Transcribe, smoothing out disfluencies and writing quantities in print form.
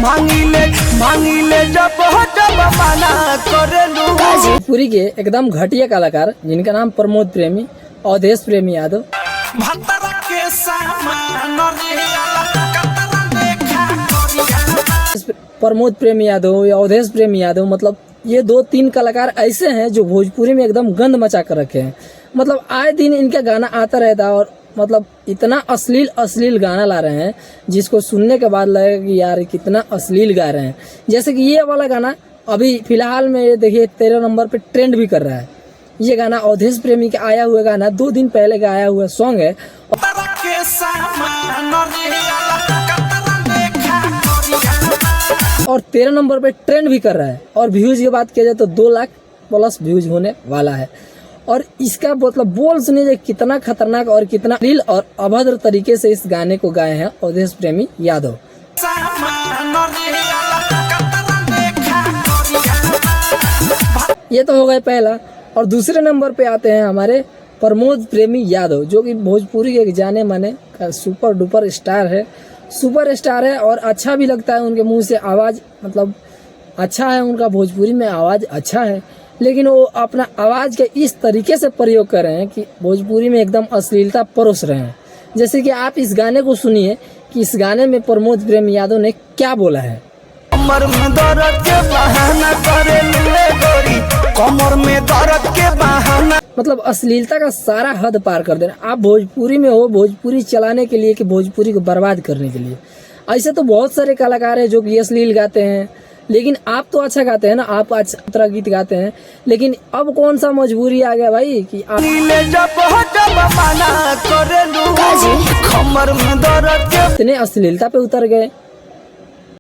मांगिले जब मना करेलू। भोजपुरी के एकदम घटिया कलाकार जिनका नाम प्रमोद प्रेमी, अवधेश प्रेमी यादव। प्रमोद प्रेमी यादव या अवधेश प्रेमी यादव, मतलब ये 2-3 कलाकार ऐसे हैं जो भोजपुरी में एकदम गंद मचा कर रखे हैं। मतलब आए दिन इनका गाना आता रहता है और मतलब इतना अश्लील गाना ला रहे हैं जिसको सुनने के बाद लगेगा कि यार कितना अश्लील गा रहे हैं। जैसे कि ये वाला गाना अभी फिलहाल में ये देखिए 13 नंबर पे ट्रेंड भी कर रहा है। ये गाना अवधेश प्रेमी का आया हुआ गाना 2 दिन पहले का आया हुआ सॉन्ग है और 13 नंबर पे ट्रेंड भी कर रहा है और व्यूज की बात किया जाए तो 2 लाख प्लस व्यूज होने वाला है। और इसका मतलब बोल सुनिए कितना खतरनाक और कितना अश्लील और अभद्र तरीके से इस गाने को गाए हैं अवधेश प्रेमी यादव। ये तो हो गए पहला। और दूसरे नंबर पे आते हैं हमारे प्रमोद प्रेमी यादव, जो कि भोजपुरी के जाने माने सुपर डुपर स्टार है और अच्छा भी लगता है। उनके मुंह से आवाज़ मतलब अच्छा है, उनका भोजपुरी में आवाज़ अच्छा है, लेकिन वो अपना आवाज़ के इस तरीके से प्रयोग कर रहे हैं कि भोजपुरी में एकदम अश्लीलता परोस रहे हैं। जैसे कि आप इस गाने को सुनिए कि इस गाने में प्रमोद प्रेमी यादव ने क्या बोला है। कमर में दर्द के बहाना कमर में दर्द के बहाना, मतलब अश्लीलता का सारा हद पार कर देना। आप भोजपुरी में हो भोजपुरी चलाने के लिए कि भोजपुरी को बर्बाद करने के लिए। ऐसे तो बहुत सारे कलाकार हैं जो कि अश्लील गाते हैं, लेकिन आप तो अच्छा गाते हैं ना, आप अच्छा तरह गीत गाते हैं। लेकिन अब कौन सा मजबूरी आ गया भाई कि आप इतने अश्लीलता पे उतर गए।